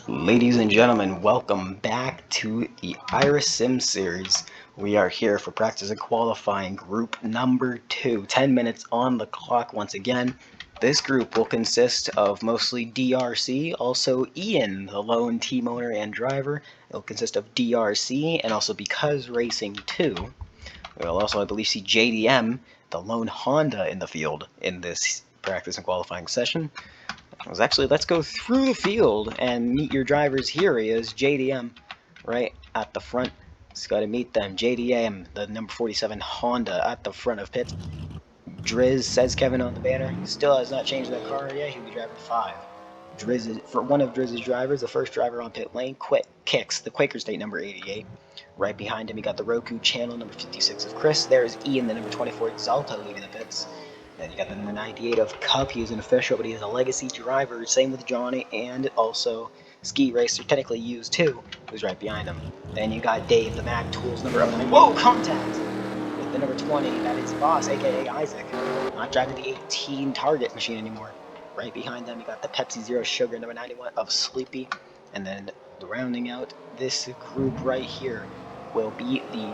Ladies and gentlemen, welcome back to the Iris Sim series. We are here for practice and qualifying group number 2. 10 minutes on the clock once again. This group will consist of mostly DRC, also Ian, the lone team owner and driver. It will consist of DRC and also Because Racing 2. We will also, I believe, see JDM, the lone Honda in the field in this practice and qualifying session. Actually, let's go through the field and meet your drivers. Here he is, JDM, right at the front. Just got to meet them. JDM, the number 47 Honda at the front of pits. Driz, says Kevin on the banner, still has not changed that car yet. He'll be driving 5. Driz is, for one of Driz's drivers, the first driver on pit lane, Kicks, the Quaker State number 88. Right behind him, you got the Roku channel number 56 of Chris. There's Ian, the number 24 Exalta, leaving the pits. Then you got the number 98 of Cup. He is an official, but he is a legacy driver. Same with Johnny and also Ski Racer, technically used too, who's right behind him. Then you got Dave, the Mag Tools number 9. Whoa, contact! With the number 20, that is Boss, aka Isaac. Not driving the 18 Target machine anymore. Right behind them, you got the Pepsi Zero Sugar number 91 of Sleepy. And then rounding out this group right here will be the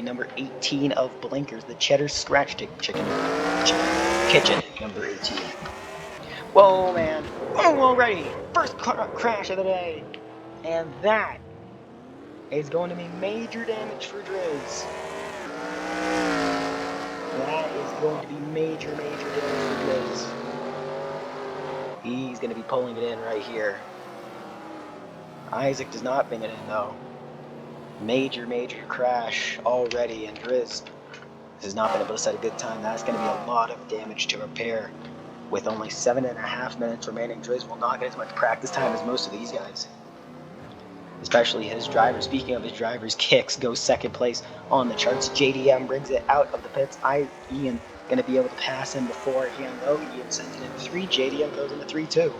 number 18 of Blinkers, the Cheddar Scratch Kitchen number 18. Whoa, man. Oh, already. First crash of the day. And that is going to be major damage for Driz. That is going to be major damage for Driz. He's going to be pulling it in right here. Isaac does not bring it in, though. Major crash already, and Driz has not been able to set a good time. That's going to be a lot of damage to repair. With only 7.5 minutes remaining, Driz will not get as much practice time as most of these guys. Especially his driver. Speaking of his drivers, Kicks goes second place on the charts. JDM brings it out of the pits. Ian going to be able to pass him before Ian, though. Ian sends it into 3. JDM goes into 3 too.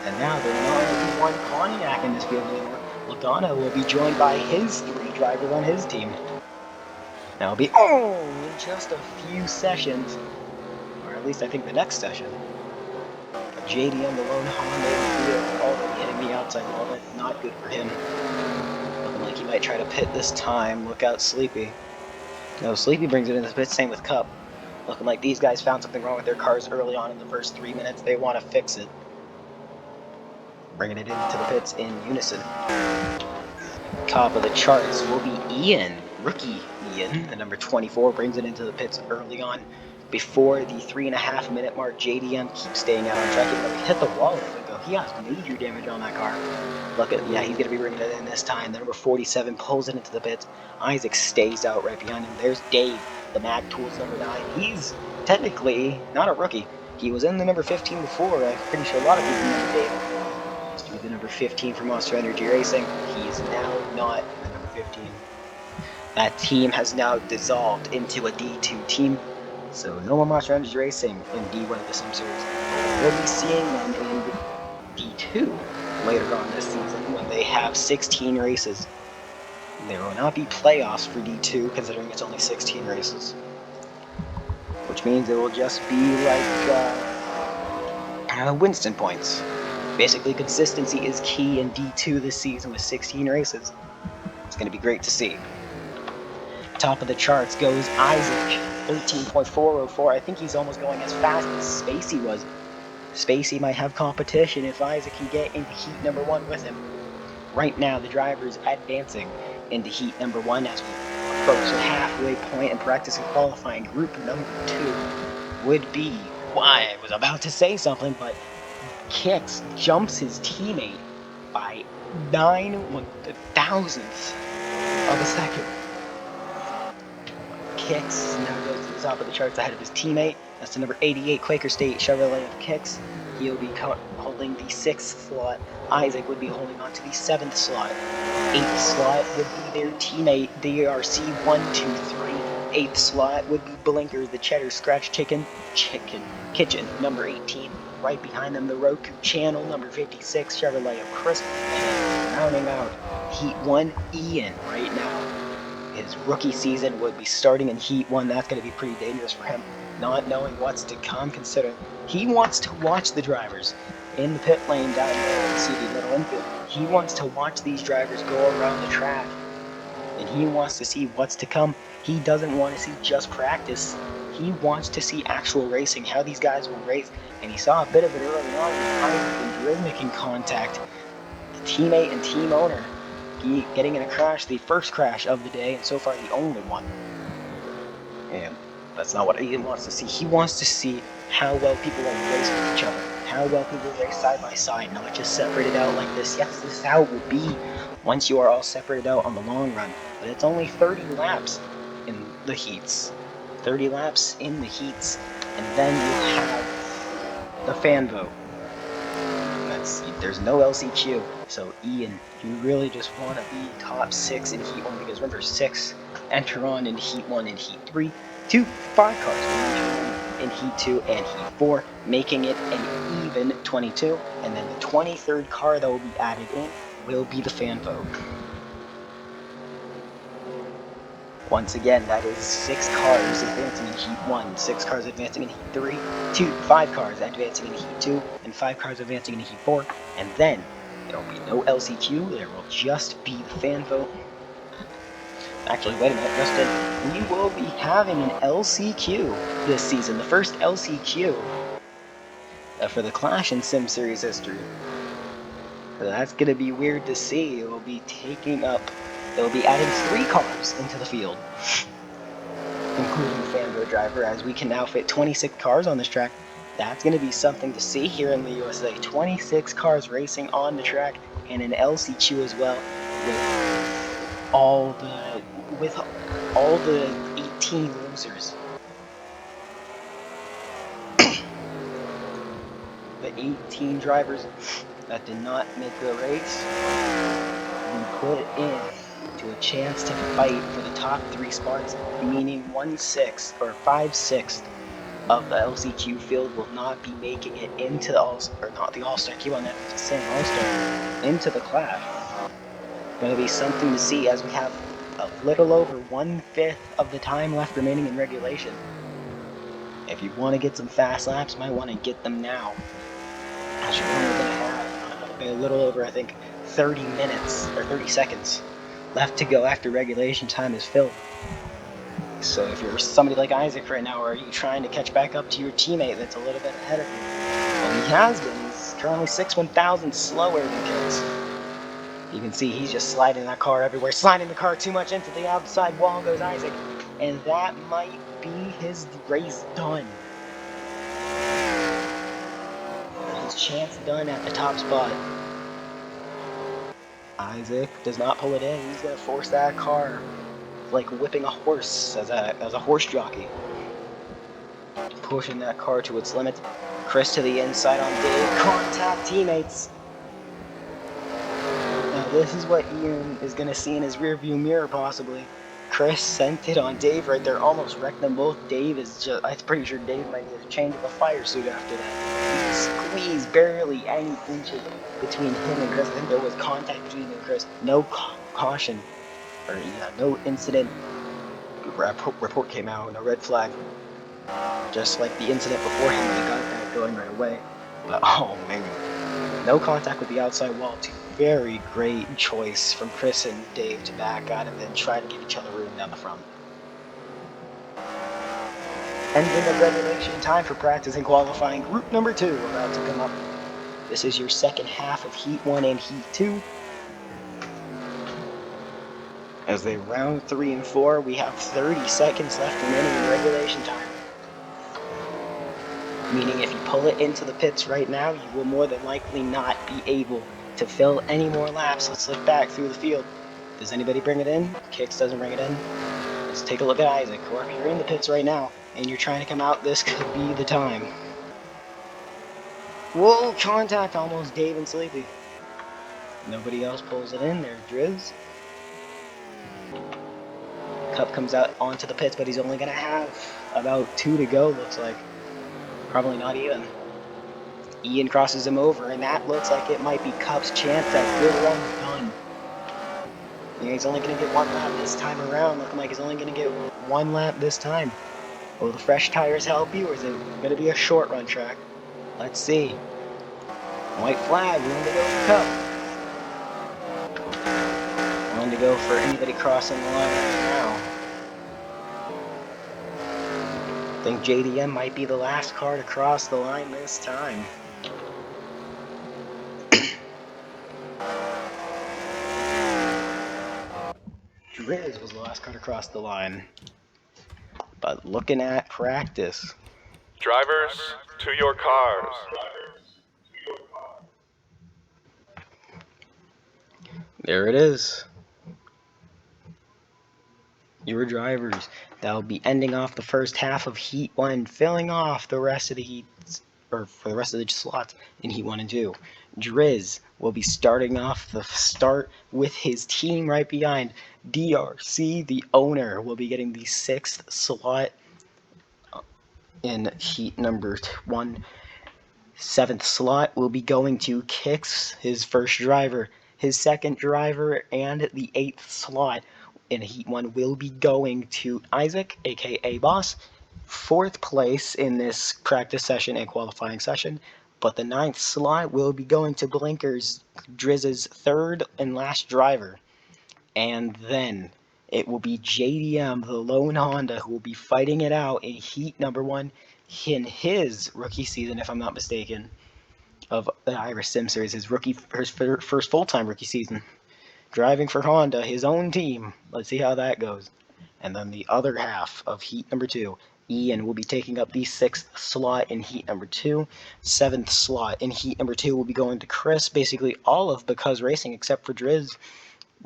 And now there will only be one Pontiac in this field anymore. Lagana will be joined by his 3 drivers on his team. Now it'll be, in just a few sessions, or at least I think the next session, JDM, the lone Honda in the field, already hitting the outside wall. That's not good for him. Looking like he might try to pit this time. Look out, Sleepy. No, Sleepy brings it in the pit, same with Cup. Looking like these guys found something wrong with their cars early on in the first 3 minutes. They want to fix it. Bringing it into the pits in unison. Top of the charts will be Ian, rookie Ian, the number 24, brings it into the pits early on. Before the 3.5 minute mark, JDM keeps staying out on track. Even though he hit the wall a minute ago, he has major damage on that car. Look at, yeah, he's going to be bringing it in this time. The number 47 pulls it into the pits. Isaac stays out right behind him. There's Dave, the Mag Tools number 9. He's technically not a rookie. He was in the number 15 before. I'm pretty sure a lot of people remember Dave. The number 15 for Monster Energy Racing. He is now not the number 15. That team has now dissolved into a D2 team. So no more Monster Energy Racing in D1 of the Sim Series. We'll be seeing them in D2 later on this season when they have 16 races. There will not be playoffs for D2 considering it's only 16 races. Which means it will just be like Winston points. Basically, consistency is key in D2 this season with 16 races. It's going to be great to see. Top of the charts goes Isaac, 13.404. I think he's almost going as fast as Spacey was. Spacey might have competition if Isaac can get into heat number 1 with him. Right now, the driver's advancing into heat number 1 as we approach the halfway point in practice and qualifying. Group number 2 would be, I was about to say something, but Kicks jumps his teammate by 9/1000ths of a second. Kicks now goes to the top of the charts ahead of his teammate. That's the number 88 Quaker State Chevrolet of Kicks. He'll be holding the 6th slot. Isaac would be holding on to the 7th slot. 8th slot would be their teammate, DRC 123. 8th slot would be Blinkers, the Cheddar Scratch Kitchen number 18. Right behind them, the Roku channel number 56 Chevrolet of Chris. And rounding out Heat 1, Ian right now. His rookie season would be starting in Heat 1. That's going to be pretty dangerous for him, not knowing what's to come, considering he wants to watch the drivers in the pit lane down there in the seated middle infield. He wants to watch these drivers go around the track, and he wants to see what's to come. He doesn't want to see just practice. He wants to see actual racing, how these guys will race. And he saw a bit of it early on with Isaac and Driz making contact. The teammate and team owner getting in a crash, the first crash of the day, and so far the only one. And that's not what Ian wants to see. He wants to see how well people will race with each other, how well people race side by side, not just separated out like this. Yes, this is how it will be once you are all separated out on the long run, but it's only 30 laps in the heats. 30 laps in the heats, and then you have the fan vote. There's no LCQ, so Ian, you really just want to be top 6 in Heat 1, because remember, 6 enter on in Heat 1 and Heat 3, 2 5 cars will enter in Heat 2 and Heat 4, making it an even 22, and then the 23rd car that will be added in will be the fan vote. Once again, that is 6 cars advancing in Heat 1, 6 cars advancing in Heat 3, 5 cars advancing in Heat 2, and 5 cars advancing in Heat 4, and then there will be no LCQ, there will just be the fan vote. Actually, wait a minute, Justin, we will be having an LCQ this season, the first LCQ for the Clash in Sim Series history. So that's going to be weird to see. It will be adding 3 cars into the field, including the fan vote driver, as we can now fit 26 cars on this track. That's going to be something to see here in the USA. 26 cars racing on the track, and an LCQ as well, with all the 18 losers. The 18 drivers that did not make the race, we put in to a chance to fight for the top 3 spots, meaning 1/6 or 5/6 of the LCQ field will not be making it into the All-Star, keep on that, the same All-Star, into the Clash. Going to be something to see, as we have a little over 1/5 of the time left remaining in regulation. If you want to get some fast laps, you might want to get them now, as you're only going to have a little over, I think, 30 minutes or 30 seconds left to go after regulation time is filled. So if you're somebody like Isaac right now, or are you trying to catch back up to your teammate that's a little bit ahead of you? Well, he has been. He's currently 6/1000 slower than Kids. You can see he's just sliding that car everywhere, sliding the car too much into the outside wall goes Isaac, and that might be his race done. His chance done at the top spot. Isaac does not pull it in. He's going to force that car, like whipping a horse as a horse jockey. Pushing that car to its limit. Chris to the inside on Dave. Contact teammates. Now this is what Ian is going to see in his rearview mirror possibly. Chris sent it on Dave right there. Almost wrecked them both. Dave is just, I'm pretty sure Dave might need a change of a fire suit after that. He squeezed barely any inches between him and Chris. I think there was contact between him and Chris. No caution. Or no incident report came out, no red flag. Just like the incident before him when he got that going right away. But oh man, no contact with the outside wall. Very great choice from Chris and Dave to back out and then try to give each other room down the front. Ending of regulation time for practice and qualifying. Group number 2 about to come up. This is your second half of Heat 1 and Heat 2. As they round 3 and 4, we have 30 seconds left remaining in regulation time. Meaning if you pull it into the pits right now, you will more than likely not be able to fill any more laps. Let's look back through the field. Does anybody bring it in? Kicks doesn't bring it in. Let's take a look at Isaac. Or if you're in the pits right now and you're trying to come out, this could be the time. Whoa, contact almost Dave and Sleepy. Nobody else pulls it in. There's Driz. Cup comes out onto the pits, but he's only going to have about 2 to go, looks like. Probably not even. Ian crosses him over, and that looks like it might be Cup's chance at good run done. Yeah, he's only going to get one lap this time around. Looking like he's only going to get one lap this time. Will the fresh tires help you, or is it going to be a short run track? Let's see. White flag, we want to go for Cup. Willing to go for anybody crossing the line right now. I think JDM might be the last car to cross the line this time. Driz was the last car to cross the line. But looking at practice. Drivers, to your cars. There it is. Your drivers. That'll be ending off the first half of Heat 1, filling off the rest of the heats, or for the rest of the slots in Heat 1 and 2. Driz will be starting off the start with his team right behind. DRC, the owner, will be getting the 6th slot in Heat number 1. 7th slot will be going to Kix, his first driver. His second driver and the 8th slot in Heat 1 will be going to Isaac, aka Boss. 4th place in this practice session and qualifying session. But the 9th slot will be going to Blinkers, Drizz's third and last driver. And then it will be JDM, the lone Honda, who will be fighting it out in Heat number 1 in his rookie season, if I'm not mistaken, of the Irish Sim Series, his first full-time rookie season, driving for Honda, his own team. Let's see how that goes. And then the other half of Heat number 2, Ian will be taking up the 6th slot in Heat number 2. 7th slot in Heat number 2 will be going to Chris, basically all of Because Racing except for Driz.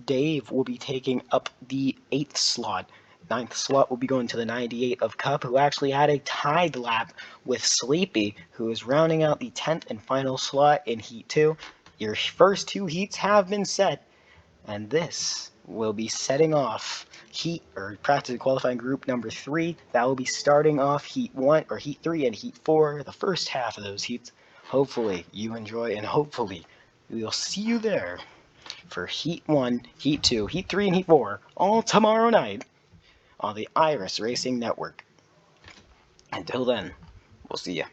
Dave will be taking up the 8th slot. 9th slot will be going to the 98 of Cup, who actually had a tied lap with Sleepy, who is rounding out the 10th and final slot in Heat 2. Your first 2 heats have been set, and this will be setting off Heat, or practice qualifying group number 3. That will be starting off Heat 1, or Heat 3 and Heat 4, the first half of those heats. Hopefully you enjoy, and hopefully we'll see you there for Heat 1, Heat 2, Heat 3, and Heat 4, all tomorrow night on the Iris Racing Network. Until then, we'll see ya.